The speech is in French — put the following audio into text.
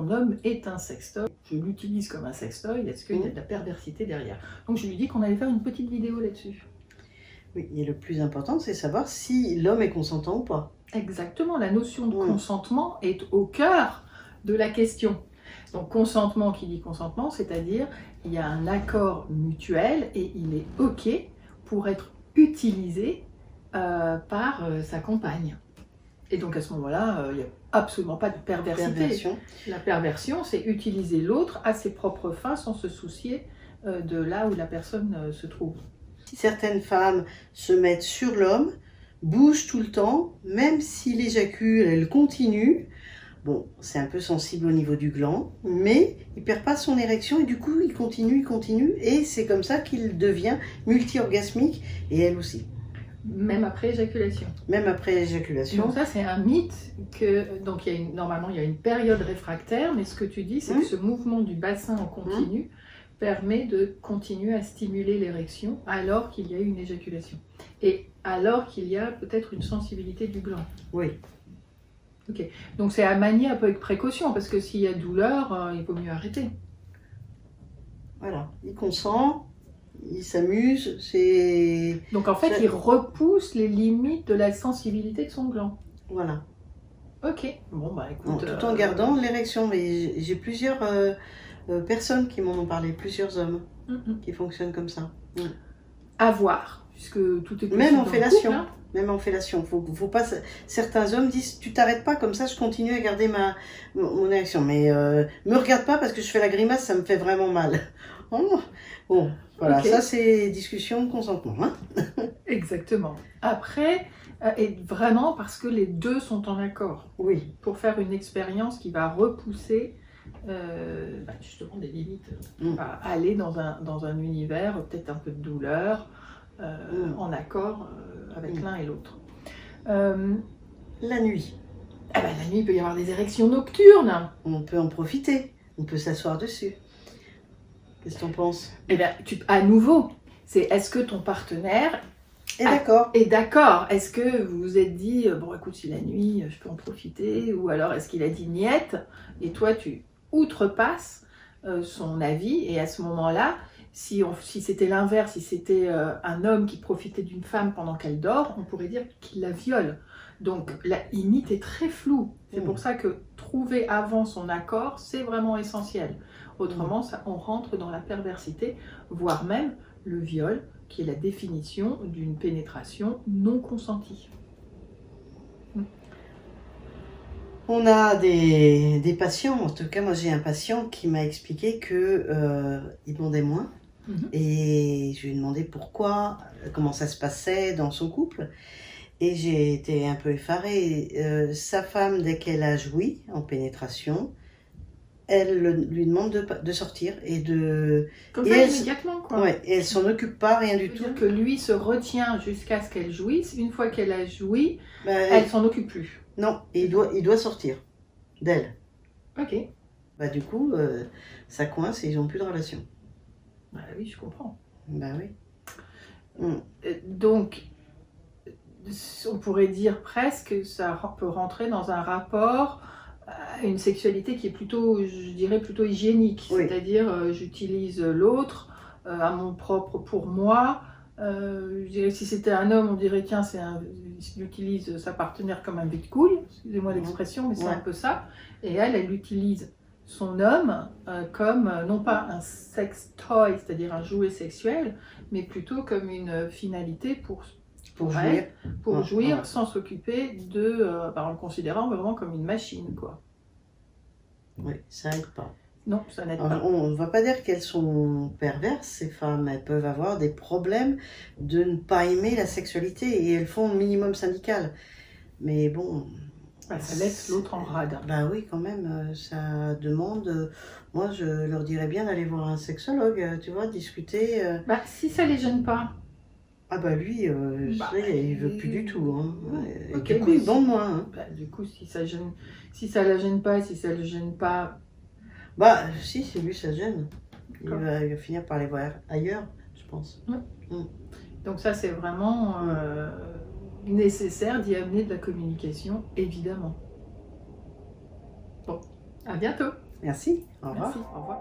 mon homme est un sextoy, je l'utilise comme un sextoy, est-ce qu'il y a de la perversité derrière? Donc je lui dis qu'on allait faire une petite vidéo là-dessus. Oui, et le plus important, c'est savoir si l'homme est consentant ou pas. Exactement, la notion de consentement est au cœur de la question. Donc consentement, qui dit consentement, c'est-à-dire il y a un accord mutuel et il est OK pour être utilisé par sa compagne. Et donc à ce moment-là, il n'y a absolument pas de perversité. La perversion, c'est utiliser l'autre à ses propres fins sans se soucier de là où la personne se trouve. Certaines femmes se mettent sur l'homme, bougent tout le temps, même s'il éjacule, elle continue. Bon, c'est un peu sensible au niveau du gland, mais il ne perd pas son érection et du coup, il continue. Et c'est comme ça qu'il devient multi-orgasmique et elle aussi. Même après éjaculation. Même après éjaculation. Donc ça, c'est un mythe que donc normalement il y a une période réfractaire, mais ce que tu dis, c'est que ce mouvement du bassin en continu permet de continuer à stimuler l'érection alors qu'il y a une éjaculation. Et alors qu'il y a peut-être une sensibilité du gland. Oui. Ok. Donc c'est à manier un peu avec précaution, parce que s'il y a douleur, il vaut mieux arrêter. Voilà, il consent. Il s'amuse, c'est... Donc en fait, il repousse les limites de la sensibilité de son gland. Voilà. Ok, bon bah écoute... tout en gardant l'érection, mais j'ai plusieurs personnes qui m'en ont parlé, plusieurs hommes qui fonctionnent comme ça. À voir, puisque tout est possible. Même en fellation. Couple, hein. Même en fellation. Faut pas... Certains hommes disent, tu t'arrêtes pas, comme ça je continue à garder mon érection. Mais me regarde pas parce que je fais la grimace, ça me fait vraiment mal. Oh. Bon, voilà, ça c'est discussion de consentement. Hein. Exactement. Après, et vraiment parce que les deux sont en accord. Oui. Pour faire une expérience qui va repousser justement des limites, va aller dans un univers, peut-être un peu de douleur, en accord avec l'un et l'autre. La nuit. La nuit, il peut y avoir des érections nocturnes. On peut en profiter, on peut s'asseoir dessus. Qu'est-ce que tu en penses? Eh bien, à nouveau, c'est est-ce que ton partenaire est d'accord? Est-ce que vous vous êtes dit, bon écoute, si la nuit, je peux en profiter? Ou alors est-ce qu'il a dit niette? Et toi, tu outrepasses son avis. Et à ce moment-là, si c'était l'inverse, si c'était un homme qui profitait d'une femme pendant qu'elle dort, on pourrait dire qu'il la viole. Donc la limite est très floue. C'est pour ça que trouver avant son accord, c'est vraiment essentiel. Autrement, on rentre dans la perversité, voire même le viol, qui est la définition d'une pénétration non consentie. On a des patients, en tout cas moi j'ai un patient qui m'a expliqué qu'il demandait moins. Et je lui ai demandé pourquoi, comment ça se passait dans son couple. Et j'ai été un peu effarée. Sa femme, dès qu'elle a joui en pénétration, elle lui demande de sortir et de... Comme ça, immédiatement, quoi. Ouais, et elle s'en occupe pas, rien du tout. C'est-à-dire que lui se retient jusqu'à ce qu'elle jouisse. Une fois qu'elle a joui, elle s'en occupe plus. Non, il doit sortir d'elle. Ok. Du coup, ça coince et ils n'ont plus de relation. Oui, je comprends. Oui. Donc, on pourrait dire presque que ça peut rentrer dans un rapport à une sexualité qui est plutôt, je dirais, plutôt hygiénique. Oui. C'est-à-dire, j'utilise l'autre à mon propre pour moi. Je dirais, si c'était un homme, on dirait, tiens, il utilise sa partenaire comme un vide-couille, excusez-moi l'expression, mais c'est un peu ça. Et elle utilise son homme comme, non pas un sex toy, c'est-à-dire un jouet sexuel, mais plutôt comme une finalité pour jouir sans s'occuper en le considérant vraiment comme une machine, quoi. Oui, ça n'aide pas. Non, ça n'aide pas. On ne va pas dire qu'elles sont perverses, ces femmes. Elles peuvent avoir des problèmes de ne pas aimer la sexualité et elles font le minimum syndical. Mais bon... ça laisse l'autre en rade. Oui, quand même, ça demande... Moi, je leur dirais bien d'aller voir un sexologue, tu vois, discuter... si ça les gêne pas. Lui, il veut plus du tout. Hein. Okay, du coup, il bande moins. Hein. Du coup, si ça la gêne pas, si ça le gêne pas... si, c'est lui, ça gêne. Il va finir par les voir ailleurs, je pense. Donc ça, c'est vraiment nécessaire d'y amener de la communication, évidemment. Bon, à bientôt. Merci, au revoir. Merci, au revoir.